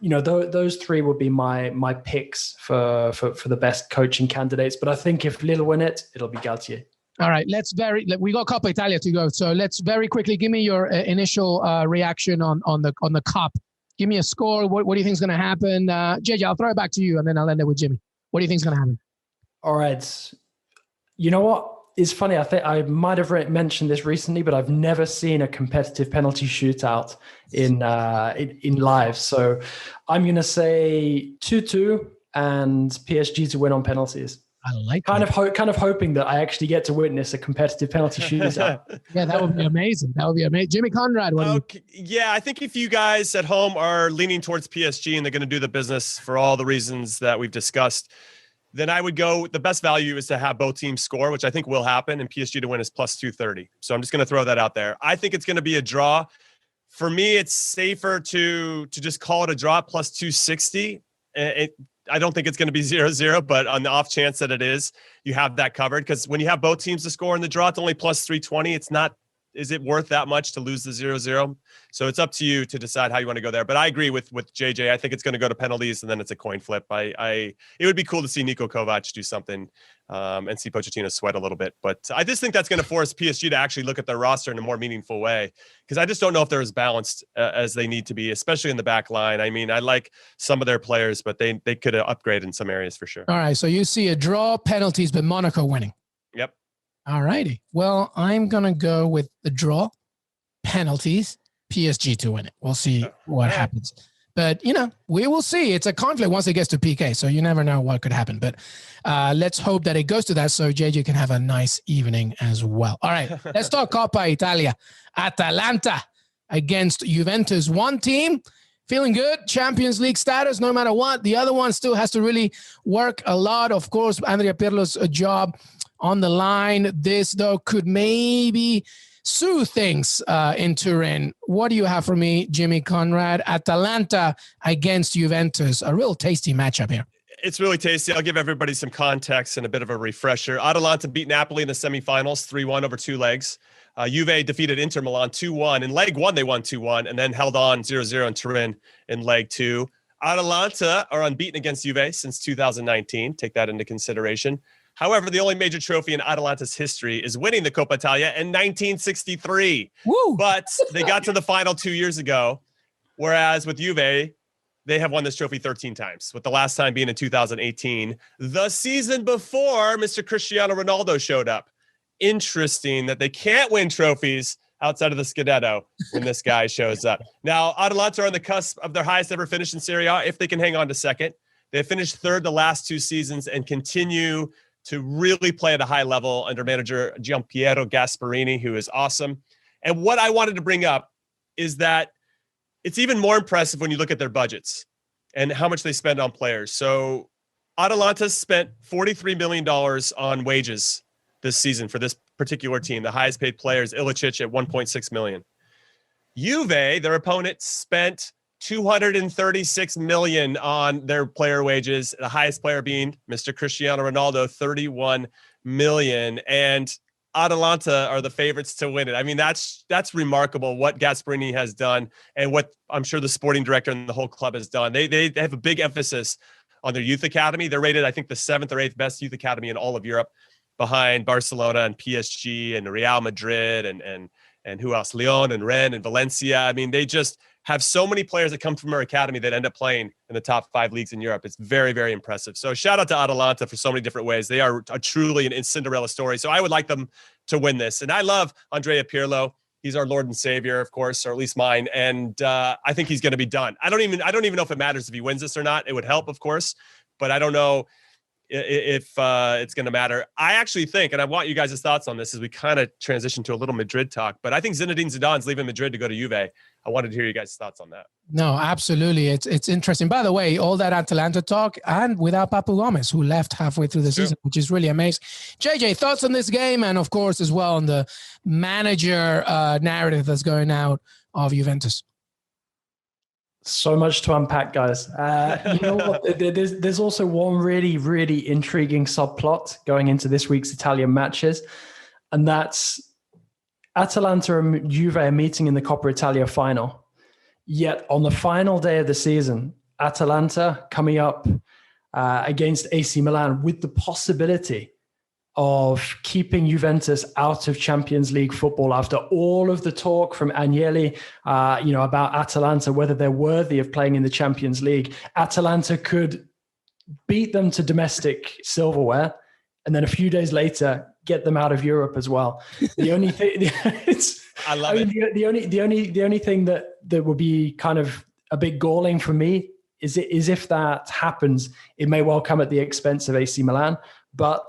Speaker 4: those three would be my picks for the best coaching candidates. But I think if Lille win it, it'll be Galtier.
Speaker 1: All right, we got Coppa Italia to go. So let's very quickly give me your initial reaction on the cup. Give me a score. What do you think is going to happen? JJ, I'll throw it back to you, and then I'll end it with Jimmy. What do you think is going to happen? All
Speaker 4: right. You know what? It's funny. I think I might have mentioned this recently, but I've never seen a competitive penalty shootout in live. So I'm going to say 2-2 and PSG to win on penalties.
Speaker 1: I like
Speaker 4: kind of hoping that I actually get to witness a competitive penalty shootout.
Speaker 1: Yeah, that would be amazing. Jimmy Conrad.
Speaker 2: I think if you guys at home are leaning towards PSG and they're going to do the business for all the reasons that we've discussed, then I would go, the best value is to have both teams score, which I think will happen, and PSG to win is plus 230. So I'm just going to throw that out there. I think it's going to be a draw. For me, it's safer to just call it a draw, plus 260. I don't think it's going to be 0-0, but on the off chance that it is, you have that covered. Because when you have both teams to score in the draw, it's only plus 320. It's not, is it worth that much to lose the 0-0? So it's up to you to decide how you want to go there. But I agree with JJ. I think it's going to go to penalties and then it's a coin flip. It would be cool to see Niko Kovac do something and see Pochettino sweat a little bit. But I just think that's going to force PSG to actually look at their roster in a more meaningful way, because I just don't know if they're as balanced as they need to be, especially in the back line. I mean, I like some of their players, but they could upgrade in some areas for sure.
Speaker 1: All right. So you see a draw, penalties, but Monaco winning.
Speaker 2: Yep.
Speaker 1: All righty. Well, I'm going to go with the draw, penalties, PSG to win it. We'll see what happens. But, we will see. It's a conflict once it gets to PK, so you never know what could happen. But let's hope that it goes to that so JJ can have a nice evening as well. All right, let's talk Coppa Italia. Atalanta against Juventus. One team feeling good, Champions League status no matter what. The other one still has to really work a lot. Of course, Andrea Pirlo's job on the line. This, though, could maybe soothe things in Turin. What do you have for me, Jimmy Conrad? Atalanta against Juventus. A real tasty matchup here.
Speaker 2: It's really tasty. I'll give everybody some context and a bit of a refresher. Atalanta beat Napoli in the semifinals, 3-1 over 2 legs. Juve defeated Inter Milan 2-1. In leg 1, they won 2-1 and then held on 0-0 in Turin in leg 2. Atalanta are unbeaten against Juve since 2019. Take that into consideration. However, the only major trophy in Atalanta's history is winning the Coppa Italia in 1963.
Speaker 1: Woo!
Speaker 2: But they got to the final 2 years ago, whereas with Juve, they have won this trophy 13 times, with the last time being in 2018, the season before Mr. Cristiano Ronaldo showed up. Interesting that they can't win trophies outside of the Scudetto when this guy shows up. Now, Atalanta are on the cusp of their highest ever finish in Serie A if they can hang on to second. They finished third the last 2 seasons and continue to really play at a high level under manager Gianpiero Gasperini, who is awesome. And what I wanted to bring up is that it's even more impressive when you look at their budgets and how much they spend on players. So Atalanta spent $43 million on wages this season for this particular team. The highest paid player is Ilicic at $1.6 million. Juve, their opponent, spent $236 million on their player wages, the highest player being Mr. Cristiano Ronaldo, $31 million. And Atalanta are the favorites to win it. I mean, that's remarkable what Gasperini has done and what I'm sure the sporting director and the whole club has done. They have a big emphasis on their youth academy. They're rated, I think, the 7th or 8th best youth academy in all of Europe, behind Barcelona and PSG and Real Madrid and who else? Lyon and Rennes and Valencia. I mean, they just have so many players that come from their academy that end up playing in the top 5 leagues in Europe. It's very, very impressive. So shout out to Atalanta for so many different ways. They are truly an Cinderella story. So I would like them to win this. And I love Andrea Pirlo. He's our Lord and Savior, of course, or at least mine. And I think he's going to be done. I don't even know if it matters if he wins this or not. It would help, of course, but I don't know if it's going to matter. I actually think, and I want you guys' thoughts on this as we kind of transition to a little Madrid talk, but I think Zinedine Zidane's leaving Madrid to go to Juve. I wanted to hear you guys' thoughts on that.
Speaker 1: No, absolutely. It's interesting. By the way, all that Atalanta talk and without Papu Gomez, who left halfway through the season, which is really amazing. JJ, thoughts on this game, and of course as well on the manager narrative that's going out of Juventus.
Speaker 4: So much to unpack, guys. You know what? There's also one really, really intriguing subplot going into this week's Italian matches, and that's Atalanta and Juve are meeting in the Coppa Italia final. Yet on the final day of the season, Atalanta coming up against AC Milan with the possibility of keeping Juventus out of Champions League football after all of the talk from Agnelli, about Atalanta, whether they're worthy of playing in the Champions League. Atalanta could beat them to domestic silverware, and then a few days later get them out of Europe as well. The only thing, the only thing that would be kind of a bit galling for me is if that happens, it may well come at the expense of AC Milan, but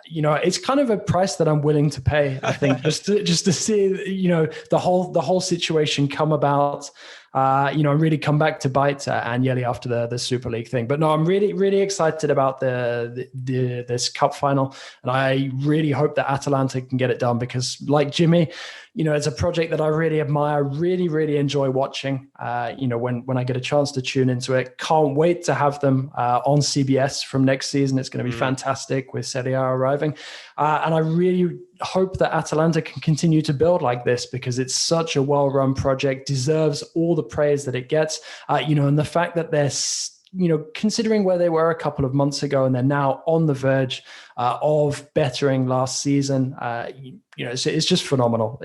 Speaker 4: it's kind of a price that I'm willing to pay, I think, just to see, the whole situation come about, really come back to bite Agnelli after the Super League thing. But no, I'm really, really excited about this cup final. And I really hope that Atalanta can get it done because, like Jimmy, it's a project that I really admire, really, really enjoy watching, when I get a chance to tune into it. Can't wait to have them on CBS from next season. It's going to be fantastic with Serie A arriving. And I really hope that Atalanta can continue to build like this because it's such a well-run project, deserves all the praise that it gets, and the fact that they're considering where they were a couple of months ago and they're now on the verge of bettering last season, it's just phenomenal.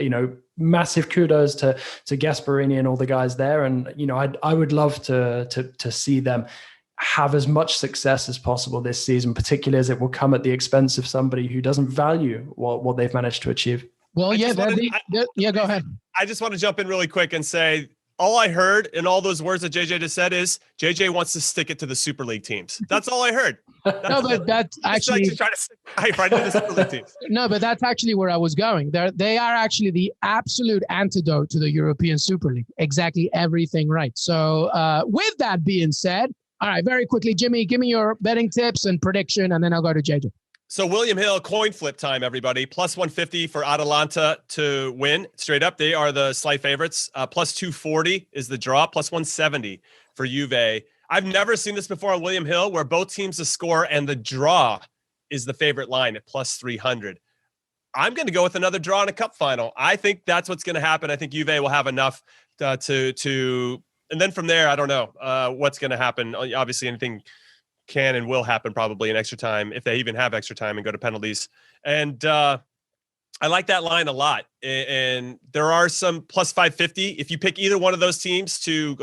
Speaker 4: Massive kudos to Gasperini and all the guys there. And, I would love to see them have as much success as possible this season, particularly as it will come at the expense of somebody who doesn't value what they've managed to achieve.
Speaker 1: Well, go ahead.
Speaker 2: I just want to jump in really quick and say, all I heard in all those words that JJ just said is JJ wants to stick it to the Super League teams. That's all I heard.
Speaker 1: That's actually
Speaker 2: trying to stick right into the Super League teams.
Speaker 1: No, but that's actually where I was going. They are actually the absolute antidote to the European Super League. Exactly everything right. So with that being said, all right, very quickly, Jimmy, give me your betting tips and prediction, and then I'll go to JJ.
Speaker 2: So William Hill, coin flip time, everybody. Plus 150 for Atalanta to win straight up. They are the slight favorites. Plus 240 is the draw. Plus 170 for Juve. I've never seen this before on William Hill where both teams to score and the draw is the favorite line at plus 300. I'm going to go with another draw in a cup final. I think that's what's going to happen. I think Juve will have enough to and then from there, I don't know what's going to happen. Obviously, anything can and will happen probably in extra time if they even have extra time and go to penalties. And I like that line a lot. And there are some plus 550. If you pick either one of those teams to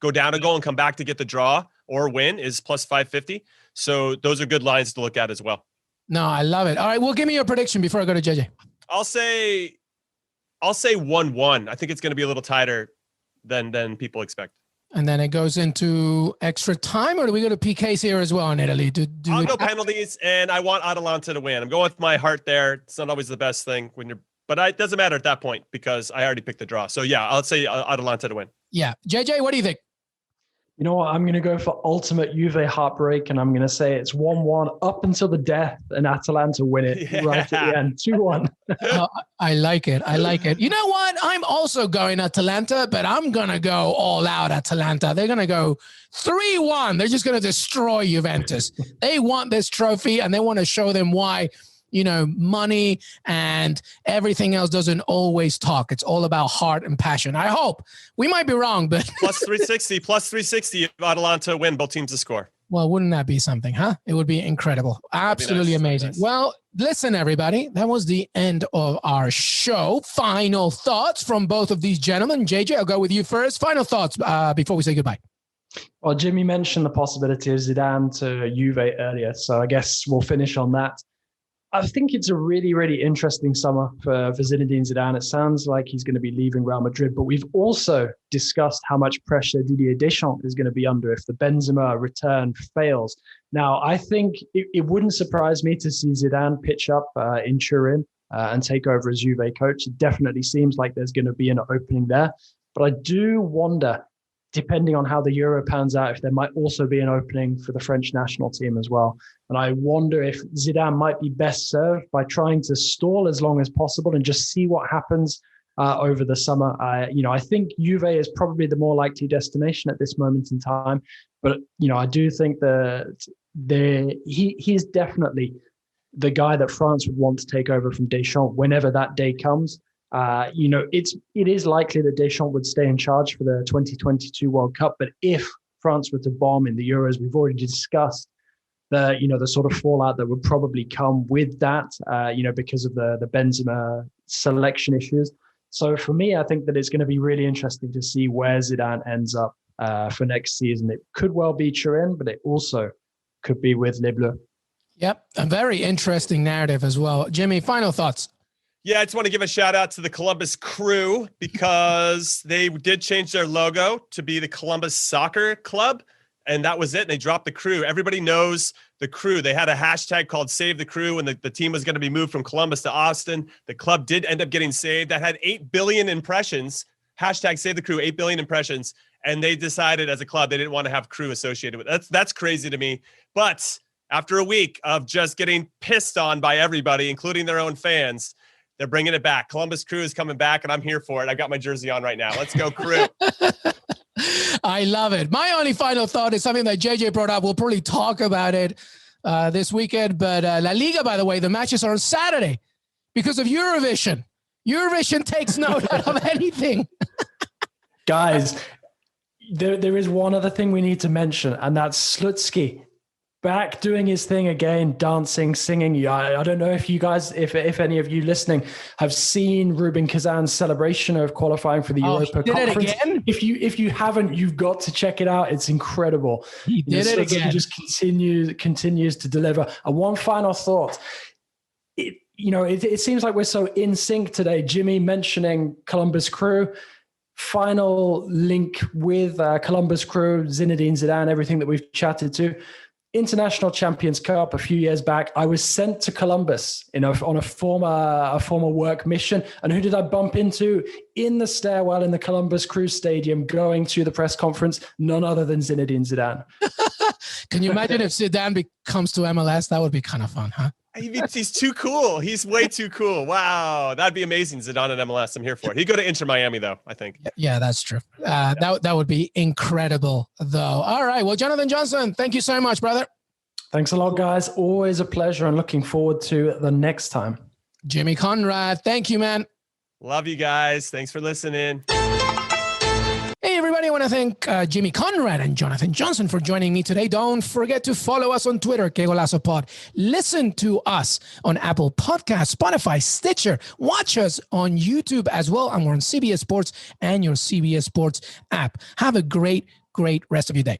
Speaker 2: go down a goal and come back to get the draw or win is plus 550. So those are good lines to look at as well.
Speaker 1: No, I love it. All right, well, give me your prediction before I go to JJ.
Speaker 2: I'll say 1-1. I think it's going to be a little tighter than people expect.
Speaker 1: And then it goes into extra time, or do we go to PKs here as well in Italy?
Speaker 2: I'll go penalties, and I want Atalanta to win. I'm going with my heart there. It's not always the best thing but it doesn't matter at that point because I already picked the draw. So yeah, I'll say Atalanta to win.
Speaker 1: Yeah. JJ, what do you think?
Speaker 4: You know what? I'm going to go for ultimate Juve heartbreak, and I'm going to say it's 1-1 up until the death, and Atalanta win it right at the end, 2-1.
Speaker 1: I like it. I like it. You know what? I'm also going Atalanta, but I'm going to go all out Atalanta. They're going to go 3-1. They're just going to destroy Juventus. They want this trophy, and they want to show them why, money and everything else doesn't always talk. It's all about heart and passion. I hope. We might be wrong, but
Speaker 2: plus 360 if Atalanta win, both teams to score.
Speaker 1: Well, wouldn't that be something, huh? It would be incredible. Absolutely amazing. Nice. Well, listen, everybody, that was the end of our show. Final thoughts from both of these gentlemen. JJ, I'll go with you first. Final thoughts before we say goodbye.
Speaker 4: Well, Jimmy mentioned the possibility of Zidane to Juve earlier, so I guess we'll finish on that. I think it's a really, really interesting summer for Zinedine Zidane. It sounds like he's going to be leaving Real Madrid, but we've also discussed how much pressure Didier Deschamps is going to be under if the Benzema return fails. Now, I think it wouldn't surprise me to see Zidane pitch up in Turin and take over as Juve coach. It definitely seems like there's going to be an opening there. But I do wonder, depending on how the Euro pans out, if there might also be an opening for the French national team as well. And I wonder if Zidane might be best served by trying to stall as long as possible and just see what happens over the summer. I think Juve is probably the more likely destination at this moment in time. But, I do think that he's definitely the guy that France would want to take over from Deschamps whenever that day comes. It is likely that Deschamps would stay in charge for the 2022 World Cup. But if France were to bomb in the Euros, we've already discussed the sort of fallout that would probably come with that, because of the Benzema selection issues. So for me, I think that it's going to be really interesting to see where Zidane ends up for next season. It could well be Turin, but it also could be with Les Bleus.
Speaker 1: Yep, a very interesting narrative as well. Jimmy, final thoughts?
Speaker 2: Yeah, I just want to give a shout out to the Columbus Crew because they did change their logo to be the Columbus Soccer Club. And that was it. They dropped the Crew. Everybody knows the Crew. They had a hashtag called Save the Crew, and the team was going to be moved from Columbus to Austin. The club did end up getting saved. That had 8 billion impressions. Hashtag Save the Crew, 8 billion impressions. And they decided as a club they didn't want to have Crew associated with it. That's crazy to me. But after a week of just getting pissed on by everybody, including their own fans, they're bringing it back. Columbus Crew is coming back, and I'm here for it. I got my jersey on right now. Let's go, Crew.
Speaker 1: I love it. My only final thought is something that JJ brought up. We'll probably talk about it this weekend. But La Liga, by the way, the matches are on Saturday because of Eurovision. Eurovision takes note of anything.
Speaker 4: Guys, there is one other thing we need to mention, and that's Slutsky. Back doing his thing again, dancing, singing. I don't know if you guys, if any of you listening have seen Rubin Kazan's celebration of qualifying for the Europa Conference. It again? If you haven't, you've got to check it out. It's incredible.
Speaker 1: He did it again.
Speaker 4: He just continues to deliver. And one final thought. It seems like we're so in sync today. Jimmy mentioning Columbus Crew. Final link with Columbus Crew, Zinedine Zidane, everything that we've chatted to. International Champions Cup a few years back, I was sent to Columbus on a former work mission. And who did I bump into in the stairwell in the Columbus Crew Stadium going to the press conference? None other than Zinedine Zidane.
Speaker 1: Can you imagine if Zidane comes to MLS? That would be kind of fun, huh?
Speaker 2: He's too cool. He's way too cool. Wow. That'd be amazing. Zidane and MLS. I'm here for it. He'd go to Inter Miami, though, I think.
Speaker 1: Yeah, that's true. That would be incredible, though. All right. Well, Jonathan Johnson, thank you so much, brother.
Speaker 4: Thanks a lot, guys. Always a pleasure and looking forward to the next time.
Speaker 1: Jimmy Conrad, thank you, man.
Speaker 2: Love you guys. Thanks for listening.
Speaker 1: Hey, everybody. I want to thank Jimmy Conrad and Jonathan Johnson for joining me today. Don't forget to follow us on Twitter, Qué Golazo Pod. Listen to us on Apple Podcasts, Spotify, Stitcher. Watch us on YouTube as well. And we're on CBS Sports and your CBS Sports app. Have a great rest of your day.